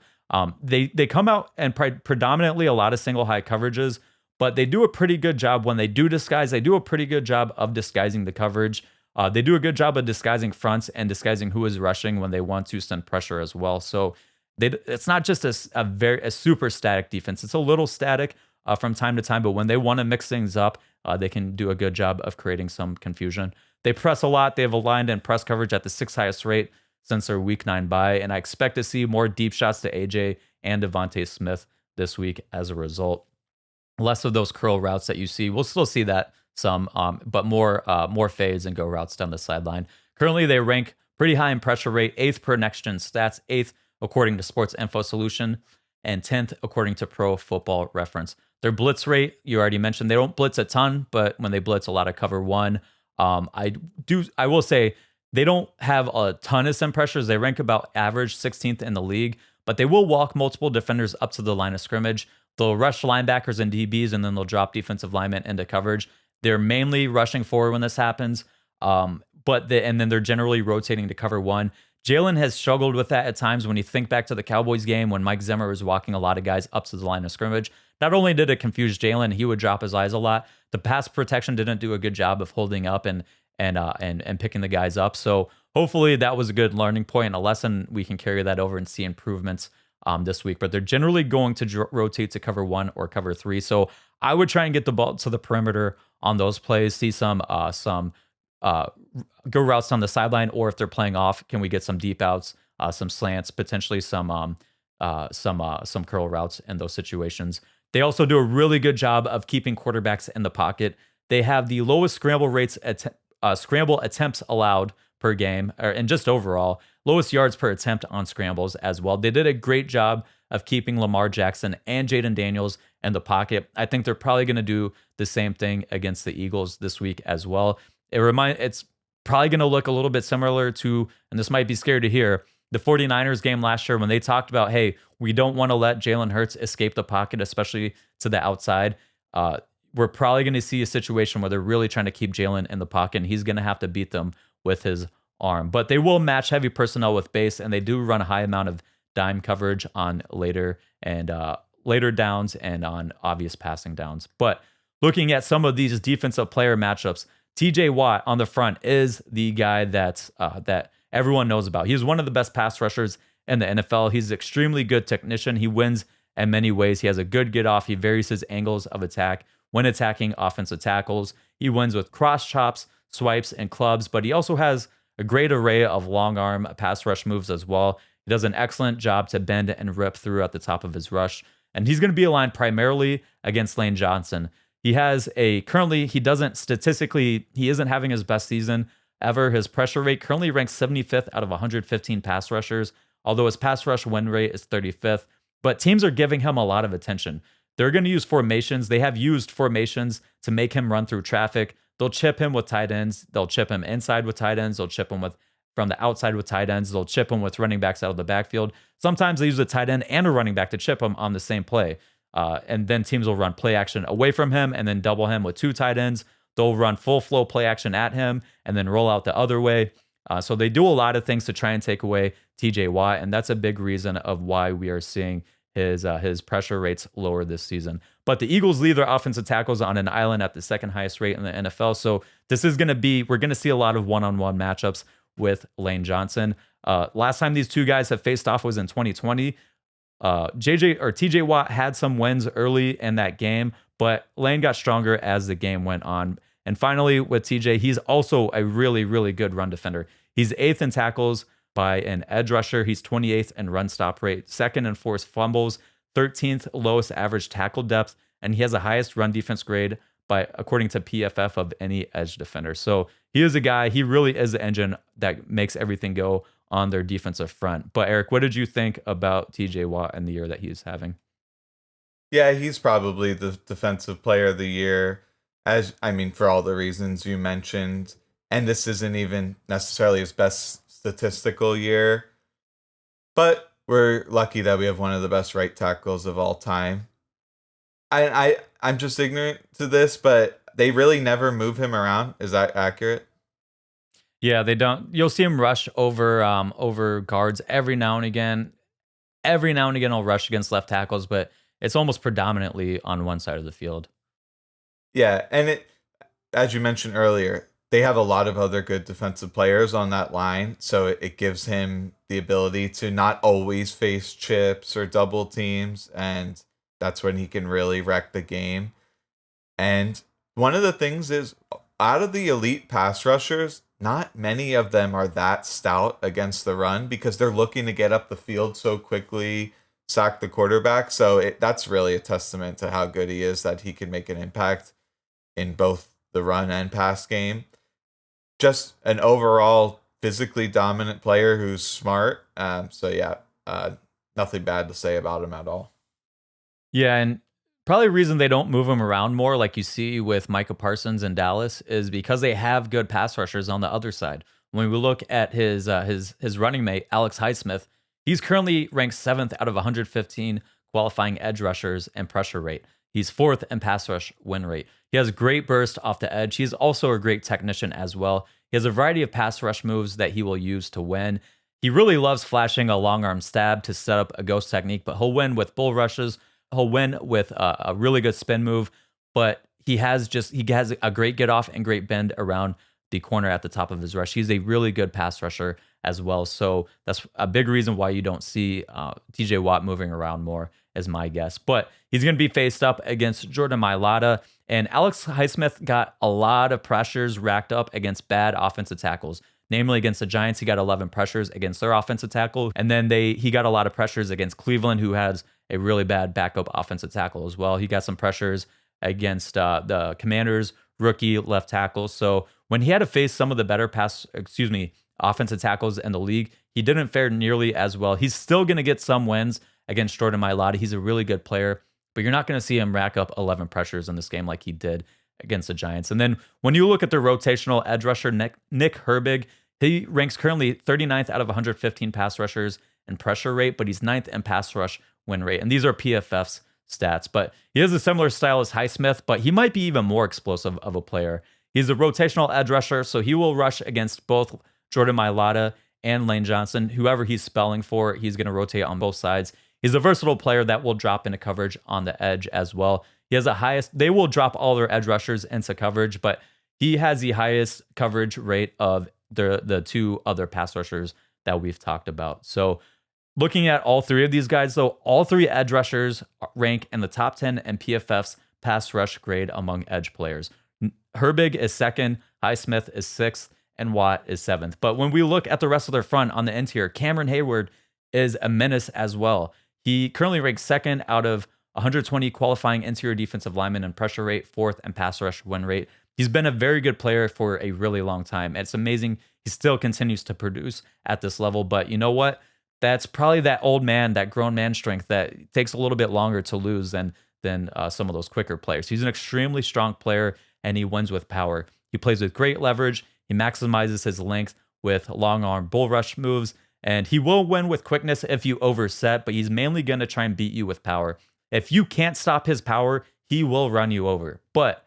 They come out and predominantly a lot of single high coverages, but they do a pretty good job when they do disguise. They do a pretty good job of disguising the coverage. They do a good job of disguising fronts and disguising who is rushing when they want to send pressure as well. So it's not just a super static defense. It's a little static from time to time, but when they want to mix things up, they can do a good job of creating some confusion. They press a lot. They have aligned and press coverage at the 6th highest rate since their week 9 bye, and I expect to see more deep shots to AJ and Devontae Smith this week as a result. Less of those curl routes that you see. We'll still see that some, but more fades and go routes down the sideline. Currently, they rank pretty high in pressure rate, 8th per Next Gen Stats, 8th according to Sports Info Solution, and 10th according to Pro Football Reference. Their blitz rate, you already mentioned, they don't blitz a ton, but when they blitz, a lot of cover 1. I will say they don't have a ton of sim pressures. They rank about average 16th in the league, but they will walk multiple defenders up to the line of scrimmage. They'll rush linebackers and DBs, and then they'll drop defensive linemen into coverage. They're mainly rushing forward when this happens, and then they're generally rotating to cover 1. Jalen has struggled with that at times when you think back to the Cowboys game when Mike Zimmer was walking a lot of guys up to the line of scrimmage. Not only did it confuse Jalen, he would drop his eyes a lot. The pass protection didn't do a good job of holding up and picking the guys up. So hopefully that was a good learning point and a lesson. We can carry that over and see improvements this week. But they're generally going to rotate to cover 1 or cover 3. So I would try and get the ball to the perimeter on those plays. See some go routes on the sideline, or if they're playing off, can we get some deep outs, some slants, potentially some curl routes in those situations. They also do a really good job of keeping quarterbacks in the pocket. They have the lowest scramble rates, scramble attempts allowed per game, and just overall, lowest yards per attempt on scrambles as well. They did a great job of keeping Lamar Jackson and Jaden Daniels in the pocket. I think they're probably going to do the same thing against the Eagles this week as well. It's probably going to look a little bit similar to, and this might be scary to hear, the 49ers game last year when they talked about, hey, we don't want to let Jalen Hurts escape the pocket, especially to the outside. We're probably going to see a situation where they're really trying to keep Jalen in the pocket, and he's going to have to beat them with his arm. But they will match heavy personnel with base, and they do run a high amount of dime coverage on later downs and on obvious passing downs. But looking at some of these defensive player matchups, TJ Watt on the front is the guy that everyone knows about. He's one of the best pass rushers in the NFL. He's an extremely good technician. He wins in many ways. He has a good get off. He varies his angles of attack when attacking offensive tackles. He wins with cross chops, swipes, and clubs, but he also has a great array of long arm pass rush moves as well. He does an excellent job to bend and rip through at the top of his rush. And he's going to be aligned primarily against Lane Johnson. He isn't having his best season ever. His pressure rate currently ranks 75th out of 115 pass rushers, although his pass rush win rate is 35th. But teams are giving him a lot of attention. They're going to use formations. They have used formations to make him run through traffic. They'll chip him with tight ends. They'll chip him inside with tight ends. They'll chip him from the outside with tight ends. They'll chip him with running backs out of the backfield. Sometimes they use a tight end and a running back to chip him on the same play. And then teams will run play action away from him and then double him with two tight ends. They'll run full flow play action at him and then roll out the other way. So they do a lot of things to try and take away TJ Watt, and that's a big reason of why we are seeing his pressure rates lower this season. But the Eagles leave their offensive tackles on an island at the second highest rate in the NFL. So this is going to we're going to see a lot of one-on-one matchups with Lane Johnson. Last time these two guys have faced off was in 2020. TJ Watt had some wins early in that game, but Lane got stronger as the game went on. And finally, with TJ, he's also a really, really good run defender. He's 8th in tackles by an edge rusher. He's 28th in run stop rate, 2nd in forced fumbles, 13th lowest average tackle depth, and he has the highest run defense grade according to PFF of any edge defender. So he is a guy, he really is the engine that makes everything go on their defensive front. But Eric, what did you think about TJ Watt and the year that he's having? Yeah, he's probably the defensive player of the year, for all the reasons you mentioned. And this isn't even necessarily his best statistical year, but we're lucky that we have one of the best right tackles of all time. I'm just ignorant to this, but they really never move him around. Is that accurate? Yeah, they don't. You'll see him rush over guards every now and again. Every now and again, he'll rush against left tackles, but it's almost predominantly on one side of the field. Yeah, and as you mentioned earlier, they have a lot of other good defensive players on that line, so it gives him the ability to not always face chips or double teams, and that's when he can really wreck the game. And one of the things is, out of the elite pass rushers, not many of them are that stout against the run because they're looking to get up the field so quickly, sack the quarterback. So that's really a testament to how good he is, that he can make an impact in both the run and pass game. Just an overall physically dominant player who's smart. Nothing bad to say about him at all. Yeah, and probably the reason they don't move him around more, like you see with Micah Parsons in Dallas, is because they have good pass rushers on the other side. When we look at his running mate, Alex Highsmith, he's currently ranked 7th out of 115 qualifying edge rushers in pressure rate. He's 4th in pass rush win rate. He has great burst off the edge. He's also a great technician as well. He has a variety of pass rush moves that he will use to win. He really loves flashing a long arm stab to set up a ghost technique, but he'll win with bull rushes. He'll win with a really good spin move, but he has a great get off and great bend around the corner at the top of his rush. He's a really good pass rusher as well. So that's a big reason why you don't see TJ Watt moving around more, is my guess. But he's going to be faced up against Jordan Mailata, and Alex Highsmith got a lot of pressures racked up against bad offensive tackles. Namely, against the Giants, he got 11 pressures against their offensive tackle. And then he got a lot of pressures against Cleveland, who has a really bad backup offensive tackle as well. He got some pressures against the Commanders' rookie left tackle. So when he had to face some of the better offensive tackles in the league, he didn't fare nearly as well. He's still going to get some wins against Jordan Mailata. He's a really good player, but you're not going to see him rack up 11 pressures in this game like he did against the Giants. And then when you look at the rotational edge rusher, Nick Herbig, he ranks currently 39th out of 115 pass rushers in pressure rate, but he's 9th in pass rush win rate. And these are PFF's stats, but he has a similar style as Highsmith, but he might be even more explosive of a player. He's a rotational edge rusher, so he will rush against both Jordan Mailata and Lane Johnson. Whoever he's spelling for, he's going to rotate on both sides. He's a versatile player that will drop into coverage on the edge as well. He has they will drop all their edge rushers into coverage, but he has the highest coverage rate of the two other pass rushers that we've talked about. So looking at all three of these guys, though, all three edge rushers rank in the top 10 in PFF's pass rush grade among edge players. Herbig is second, Highsmith is sixth, and Watt is seventh. But when we look at the rest of their front on the interior, Cameron Heyward is a menace as well. He currently ranks second out of 120 qualifying interior defensive linemen in pressure rate, fourth in pass rush win rate. He's been a very good player for a really long time. It's amazing he still continues to produce at this level. But you know what? That's probably that old man, that grown man strength that takes a little bit longer to lose than some of those quicker players. He's an extremely strong player, and he wins with power. He plays with great leverage. He maximizes his length with long arm bull rush moves, and he will win with quickness if you overset, but he's mainly going to try and beat you with power. If you can't stop his power, he will run you over. But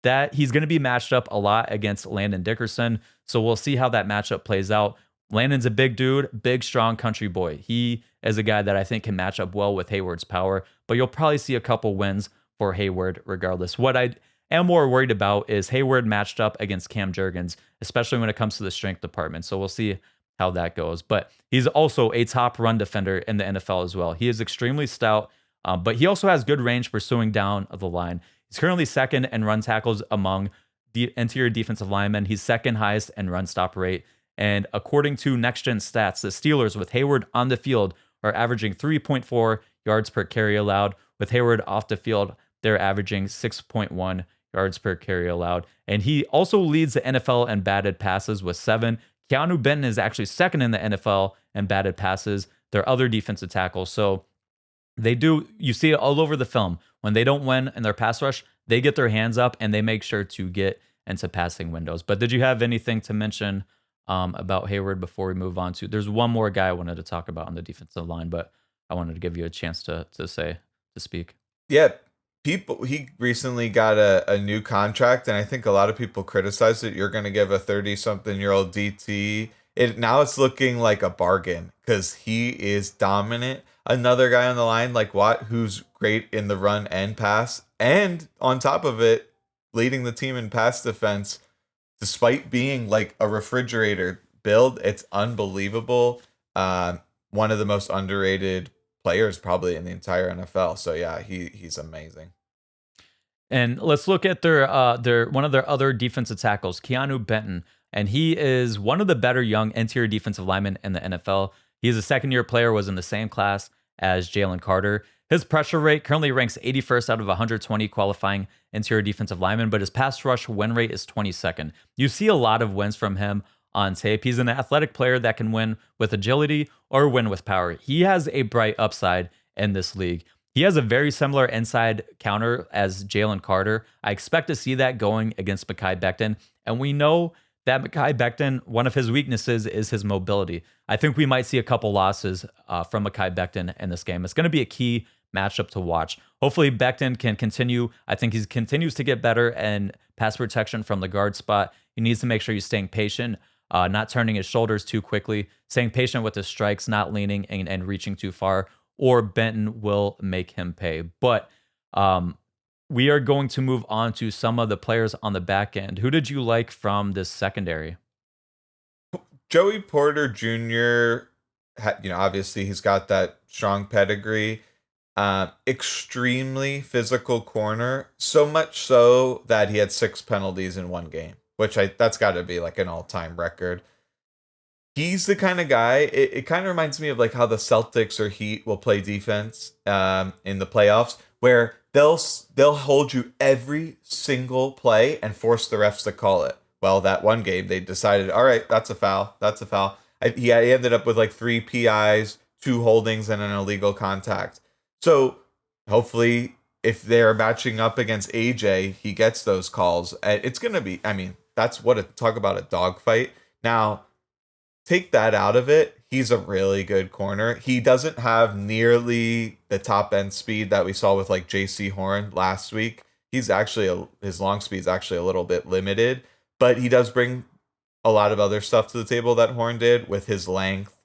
that he's going to be matched up a lot against Landon Dickerson, so we'll see how that matchup plays out. Landon's a big dude, big, strong country boy. He is a guy that I think can match up well with Heyward's power, but you'll probably see a couple wins for Heyward regardless. What I am more worried about is Heyward matched up against Cam Jurgens, especially when it comes to the strength department. So we'll see how that goes. But he's also a top run defender in the NFL as well. He is extremely stout, but he also has good range pursuing down the line. He's currently second in run tackles among the interior defensive linemen. He's second highest in run stop rate. And according to Next Gen Stats, the Steelers with Heyward on the field are averaging 3.4 yards per carry allowed. With Heyward off the field, they're averaging 6.1 yards per carry allowed. And he also leads the NFL in batted passes with 7. Keeanu Benton is actually second in the NFL in batted passes. They're other defensive tackles. So you see it all over the film. When they don't win in their pass rush, they get their hands up and they make sure to get into passing windows. But did you have anything to mention about Heyward before we move on to? There's one more guy I wanted to talk about on the defensive line, but I wanted to give you a chance to speak. Yeah, he recently got a new contract, and I think a lot of people criticized it. You're going to give a 30-something-year-old DT. Now it's looking like a bargain because he is dominant. Another guy on the line like Watt, who's great in the run and pass, and on top of it, leading the team in pass defense, despite being like a refrigerator build. It's unbelievable. One of the most underrated players probably in the entire NFL. So yeah, he's amazing. And let's look at their one of their other defensive tackles, Keeanu Benton, and he is one of the better young interior defensive linemen in the NFL. He is a second-year player, was in the same class as Jalen Carter. His pressure rate currently ranks 81st out of 120 qualifying interior defensive linemen, but his pass rush win rate is 22nd. You see a lot of wins from him on tape. He's an athletic player that can win with agility or win with power. He has a bright upside in this league. He has a very similar inside counter as Jalen Carter. I expect to see that going against Mekhi Becton, and we know that Mekhi Becton, one of his weaknesses is his mobility. I think we might see a couple losses from Mekhi Becton in this game. It's going to be a key matchup to watch. Hopefully Becton can continue. I think he continues to get better in pass protection from the guard spot. He needs to make sure he's staying patient, not turning his shoulders too quickly, staying patient with his strikes, not leaning and reaching too far, or Benton will make him pay. But we are going to move on to some of the players on the back end. Who did you like from this secondary? Joey Porter Jr., obviously he's got that strong pedigree. Extremely physical corner, so much so that he had 6 penalties in one game, which that's got to be like an all-time record. He's the kind of guy, it kind of reminds me of like how the Celtics or Heat will play defense in the playoffs, where they'll hold you every single play and force the refs to call it. Well, that one game they decided, all right, that's a foul. He ended up with like 3 PIs, 2 holdings, and an illegal contact. So hopefully if they're matching up against AJ, he gets those calls. It's going to be, that's talk about a dogfight. Now, take that out of it. He's a really good corner. He doesn't have nearly the top end speed that we saw with like JC Horn last week. He's actually, his long speed's actually a little bit limited, but he does bring a lot of other stuff to the table that Horn did with his length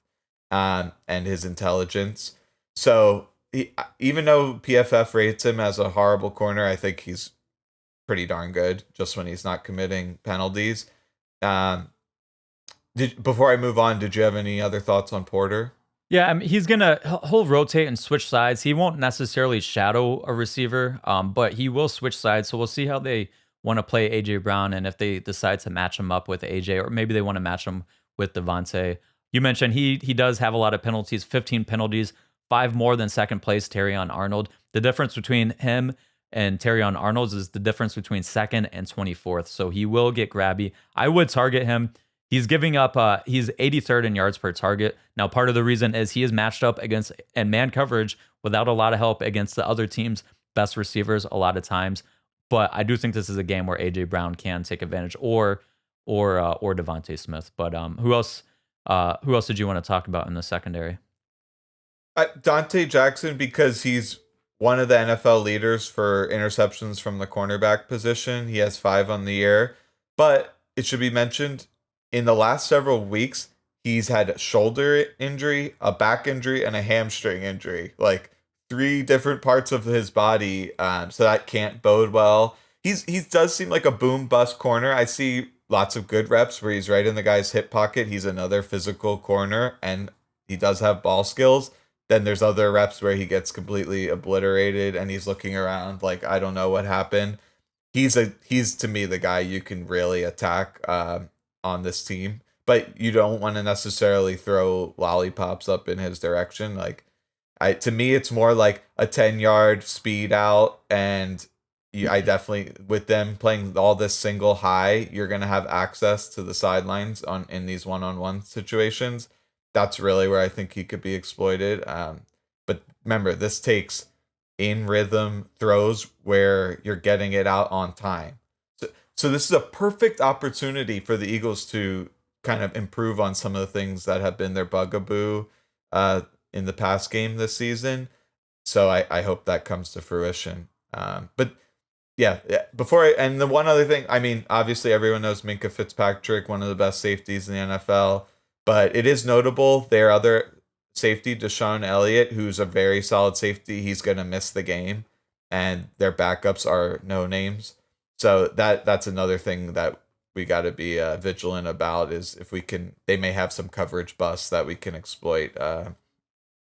and his intelligence. So even though PFF rates him as a horrible corner, I think he's pretty darn good just when he's not committing penalties. Um, before I move on, did you have any other thoughts on Porter? Yeah, I mean, he'll rotate and switch sides. He won't necessarily shadow a receiver, but he will switch sides. So we'll see how they want to play AJ Brown and if they decide to match him up with AJ, or maybe they want to match him with Devontae. You mentioned he does have a lot of penalties, 15 penalties, 5 more than second place Terrion Arnold. The difference between him and Terrion Arnold is the difference between second and 24th. So he will get grabby. I would target him. He's giving up, he's 83rd in yards per target. Now, part of the reason is he is matched up against and man coverage without a lot of help against the other team's best receivers a lot of times. But I do think this is a game where AJ Brown can take advantage, or Devontae Smith. But who else did you want to talk about in the secondary? Dante Jackson, because he's one of the NFL leaders for interceptions from the cornerback position. He has 5 on the year. But it should be mentioned, in the last several weeks, he's had a shoulder injury, a back injury, and a hamstring injury. Like 3 different parts of his body. So that can't bode well. He does seem like a boom bust corner. I see lots of good reps where he's right in the guy's hip pocket. He's another physical corner, and he does have ball skills. Then there's other reps where he gets completely obliterated and he's looking around like, I don't know what happened. He's to me the guy you can really attack on this team, but you don't want to necessarily throw lollipops up in his direction. Like, to me, it's more like a 10-yard speed out, and I definitely, with them playing all this single high, you're gonna have access to the sidelines in these one-on-one situations. That's really where I think he could be exploited. But remember, this takes in rhythm throws where you're getting it out on time. So this is a perfect opportunity for the Eagles to kind of improve on some of the things that have been their bugaboo in the past game this season. So I hope that comes to fruition. But yeah, and the one other thing, I mean, obviously everyone knows Minkah Fitzpatrick, one of the best safeties in the NFL. But it is notable their other safety, Deshaun Elliott, who's a very solid safety, he's going to miss the game. And their backups are no names. So that's another thing that we got to be vigilant about, is if they may have some coverage busts that we can exploit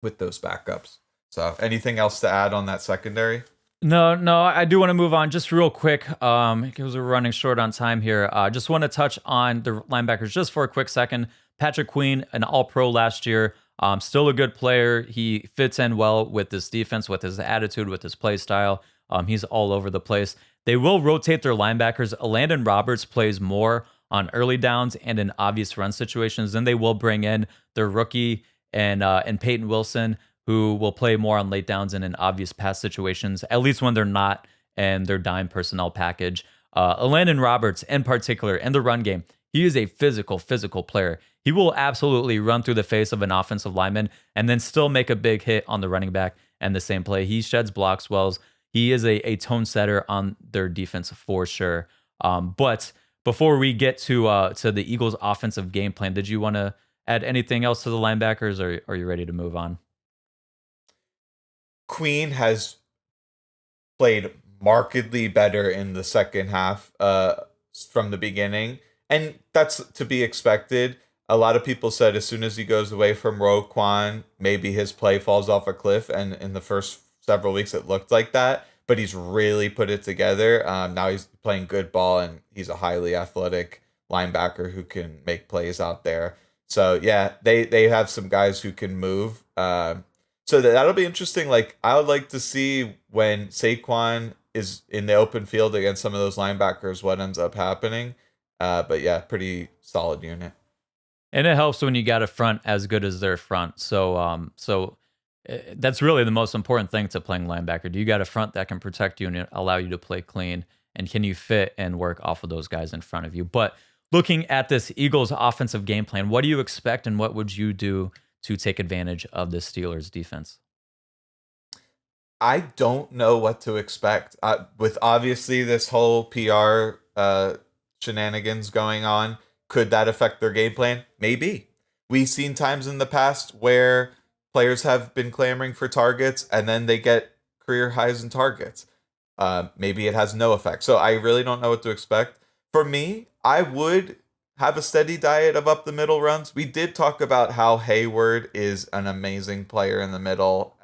with those backups. So anything else to add on that secondary? No, I do want to move on just real quick because we're running short on time here. Just want to touch on the linebackers just for a quick second. Patrick Queen, an All-Pro last year, still a good player. He fits in well with this defense, with his attitude, with his play style. He's all over the place. They will rotate their linebackers. Landon Roberts plays more on early downs and in obvious run situations. Then they will bring in their rookie and Peyton Wilson, who will play more on late downs and in obvious pass situations, at least when they're not in their dime personnel package. Landon Roberts, in particular, in the run game, he is a physical player. He will absolutely run through the face of an offensive lineman and then still make a big hit on the running back and the same play. He sheds block swells. He is a tone setter on their defense for sure. But before we get to the Eagles' offensive game plan, did you want to add anything else to the linebackers, or are you ready to move on? Queen has played markedly better in the second half from the beginning, and that's to be expected. A lot of people said as soon as he goes away from Roquan, maybe his play falls off a cliff, and in the first several weeks it looked like that, but he's really put it together. Now he's playing good ball, and he's a highly athletic linebacker who can make plays out there. So yeah, they have some guys who can move. So that'll be interesting. Like, I would like to see when Saquon is in the open field against some of those linebackers, what ends up happening. But yeah, pretty solid unit. And it helps when you got a front as good as their front. So that's really the most important thing to playing linebacker. Do you got a front that can protect you and allow you to play clean? And can you fit and work off of those guys in front of you? But looking at this Eagles offensive game plan, what do you expect and what would you do to take advantage of the Steelers defense? I don't know what to expect. With obviously this whole PR shenanigans going on, could that affect their game plan? Maybe. We've seen times in the past where players have been clamoring for targets and then they get career highs in targets. maybe it has no effect. So I really don't know what to expect. For me, I would have a steady diet of up the middle runs. We did talk about how Heyward is an amazing player in the middle.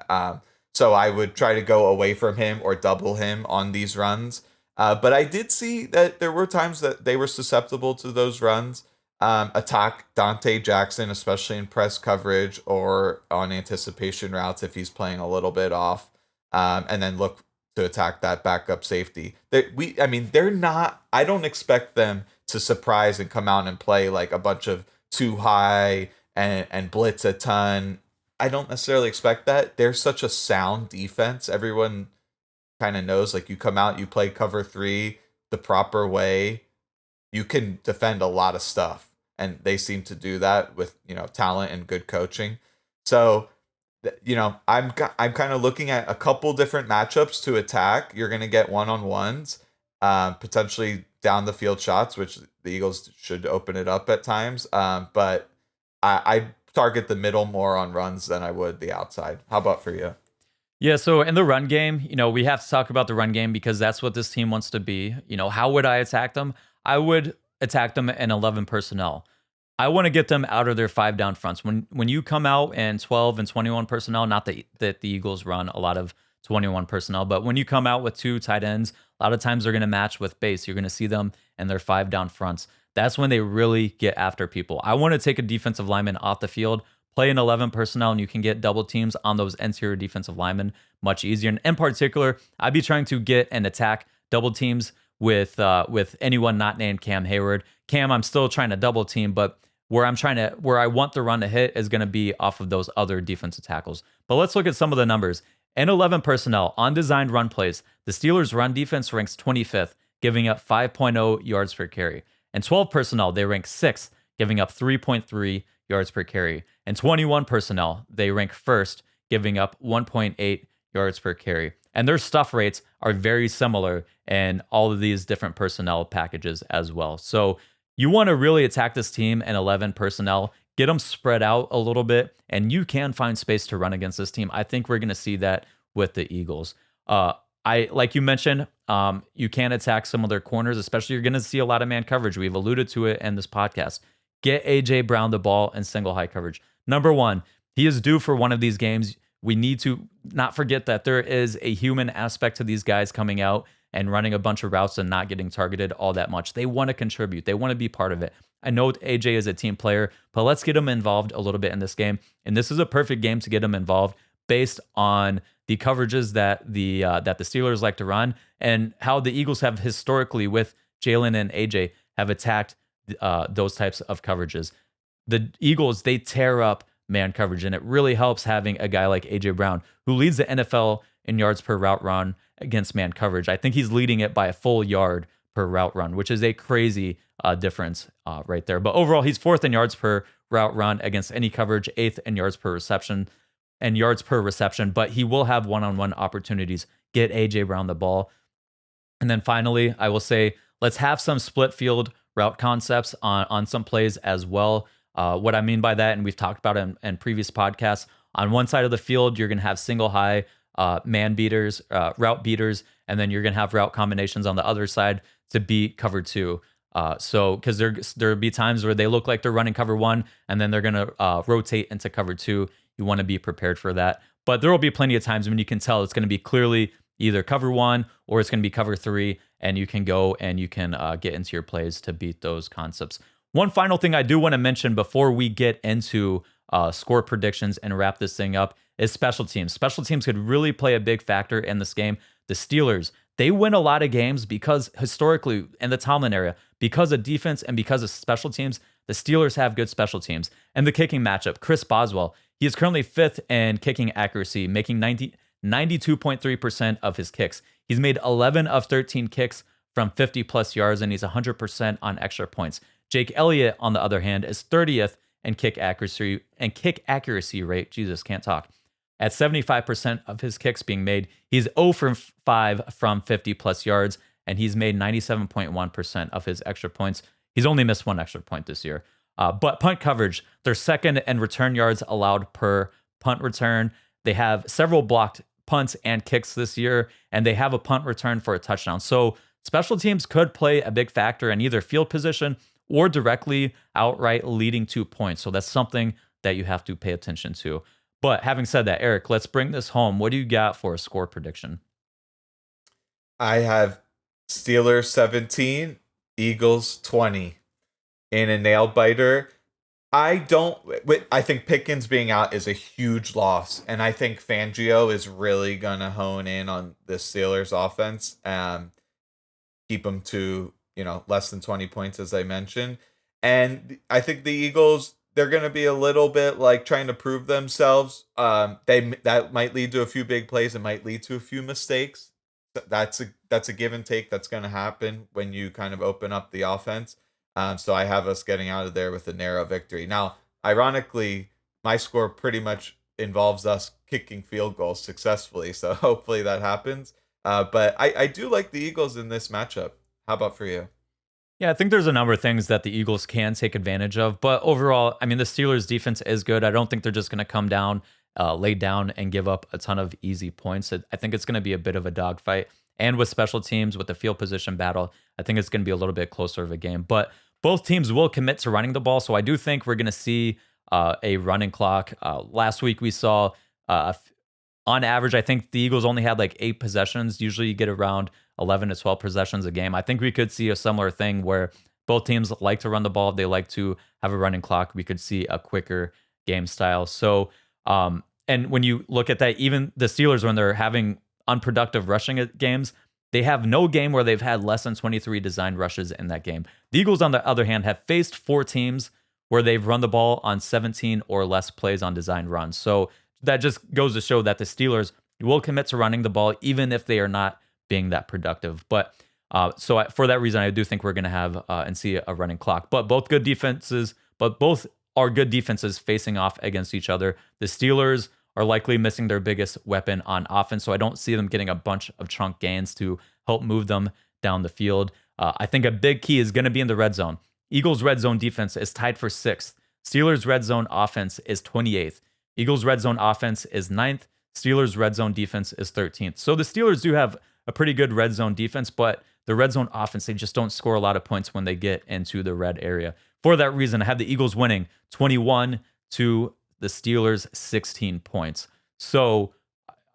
So I would try to go away from him or double him on these runs. But I did see that there were times that they were susceptible to those runs. Attack Dante Jackson, especially in press coverage or on anticipation routes if he's playing a little bit off. And then look to attack that backup safety. They're not, I don't expect them to surprise and come out and play like a bunch of too high and blitz a ton. I don't necessarily expect that. They're such a sound defense. Everyone kind of knows, like, you come out, you play cover 3 the proper way, you can defend a lot of stuff. And they seem to do that with, talent and good coaching. So, I'm kind of looking at a couple different matchups to attack. You're going to get one-on-ones, potentially down the field shots, which the Eagles should open it up at times. But I target the middle more on runs than I would the outside. How about for you? Yeah, so in the run game, we have to talk about the run game because that's what this team wants to be. How would I attack them? I would attack them in 11 personnel. I want to get them out of their 5 down fronts. When you come out in 12 and 21 personnel, not that the Eagles run a lot of 21 personnel, but when you come out with 2 tight ends, a lot of times they're going to match with base. You're going to see them in their 5 down fronts. That's when they really get after people. I want to take a defensive lineman off the field, play in 11 personnel, and you can get double teams on those interior defensive linemen much easier. And in particular, I'd be trying to get and attack double teams with anyone not named Cam Heyward. Cam, I'm still trying to double team, but where I want the run to hit is going to be off of those other defensive tackles. But let's look at some of the numbers. In 11 personnel, on designed run plays, the Steelers' run defense ranks 25th, giving up 5.0 yards per carry. In 12 personnel, they rank 6th, giving up 3.3 yards per carry. In 21 personnel, they rank 1st, giving up 1.8 yards per carry. And their stuff rates are very similar in all of these different personnel packages as well. So you want to really attack this team in 11 personnel, get them spread out a little bit, and you can find space to run against this team. I think we're going to see that with the Eagles. Like you mentioned, you can attack some of their corners, especially you're going to see a lot of man coverage. We've alluded to it in this podcast. Get A.J. Brown the ball in single high coverage. Number one, he is due for one of these games. We need to not forget that there is a human aspect to these guys coming out and running a bunch of routes and not getting targeted all that much. They want to contribute. They want to be part of it. I know AJ is a team player, but let's get him involved a little bit in this game. And this is a perfect game to get him involved based on the coverages that the Steelers like to run and how the Eagles have historically with Jalen and AJ have attacked those types of coverages. The Eagles, they tear up man coverage, and it really helps having a guy like AJ Brown who leads the NFL in yards per route run against man coverage. I think he's leading it by a full yard per route run, which is a crazy difference right there. But overall, he's 4th in yards per route run against any coverage, 8th in yards per reception, but he will have one-on-one opportunities. Get AJ Brown the ball. And then finally, I will say, let's have some split field route concepts on some plays as well. What I mean by that, and we've talked about it in previous podcasts, on one side of the field, you're going to have single high man beaters, route beaters, and then you're going to have route combinations on the other side to beat cover 2. So because there'll be times where they look like they're running cover 1, and then they're going to rotate into cover 2. You want to be prepared for that. But there will be plenty of times when you can tell it's going to be clearly either cover 1 or it's going to be cover 3, and you can go and you can get into your plays to beat those concepts. One final thing I do want to mention before we get into score predictions and wrap this thing up is special teams. Special teams could really play a big factor in this game. The Steelers, they win a lot of games because historically in the Tomlin era, because of defense and because of special teams, the Steelers have good special teams. And the kicking matchup, Chris Boswell, he is currently 5th in kicking accuracy, making 92.3% of his kicks. He's made 11 of 13 kicks from 50 plus yards, and he's 100% on extra points. Jake Elliott, on the other hand, is 30th in kick accuracy rate. Jesus, can't talk. At 75% of his kicks being made, he's 0 for 5 from 50 plus yards, and he's made 97.1% of his extra points. He's only missed 1 extra point this year. But punt coverage, they're 2nd in return yards allowed per punt return. They have several blocked punts and kicks this year, and they have a punt return for a touchdown. So special teams could play a big factor in either field position or directly outright leading to points. So that's something that you have to pay attention to. But having said that, Eric, let's bring this home. What do you got for a score prediction? I have Steelers 17, Eagles 20 in a nail biter. I think Pickens being out is a huge loss, and I think Fangio is really gonna hone in on the Steelers offense, keep them to less than 20 points, as I mentioned. And I think the Eagles, they're gonna be a little bit like trying to prove themselves. That might lead to a few big plays. It might lead to a few mistakes. That's a give and take that's gonna happen when you kind of open up the offense. So I have us getting out of there with a narrow victory. Now, ironically, my score pretty much involves us kicking field goals successfully. So hopefully that happens. But I do like the Eagles in this matchup. How about for you? Yeah, I think there's a number of things that the Eagles can take advantage of. But overall, I mean, the Steelers' defense is good. I don't think they're just going to come down, lay down, and give up a ton of easy points. I think it's going to be a bit of a dogfight. And with special teams, with the field position battle, I think it's going to be a little bit closer of a game. But both teams will commit to running the ball. So I do think we're going to see a running clock. Last week we saw, on average, I think the Eagles only had like 8 possessions. Usually you get around 11 to 12 possessions a game. I think we could see a similar thing where both teams like to run the ball. They like to have a running clock. We could see a quicker game style. So, and when you look at that, even the Steelers, when they're having unproductive rushing games, they have no game where they've had less than 23 designed rushes in that game. The Eagles, on the other hand, have faced 4 teams where they've run the ball on 17 or less plays on designed runs. So that just goes to show that the Steelers will commit to running the ball, even if they are not being that productive. But for that reason, I do think we're going to have and see a running clock. But both are good defenses facing off against each other. The Steelers are likely missing their biggest weapon on offense, so I don't see them getting a bunch of chunk gains to help move them down the field. I think a big key is going to be in the red zone. Eagles' red zone defense is tied for 6th. Steelers' red zone offense is 28th. Eagles' red zone offense is 9th. Steelers' red zone defense is 13th. So the Steelers do have a pretty good red zone defense, but the red zone offense, they just don't score a lot of points when they get into the red area. For that reason, I have the Eagles winning 21 to the Steelers 16 points. So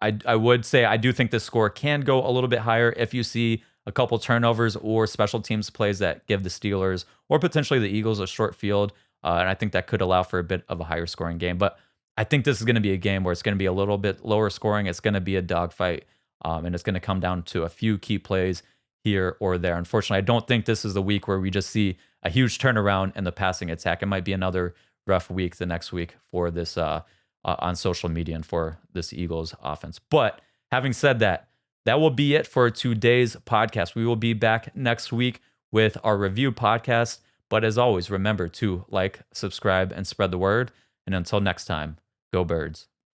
I would say I do think this score can go a little bit higher if you see a couple turnovers or special teams plays that give the Steelers or potentially the Eagles a short field. And I think that could allow for a bit of a higher scoring game. But I think this is going to be a game where it's going to be a little bit lower scoring. It's going to be a dogfight, and it's going to come down to a few key plays here or there. Unfortunately, I don't think this is the week where we just see a huge turnaround in the passing attack. It might be another rough week the next week for this on social media and for this Eagles offense. But having said that, that will be it for today's podcast. We will be back next week with our review podcast. But as always, remember to like, subscribe, and spread the word. And until next time, go Birds.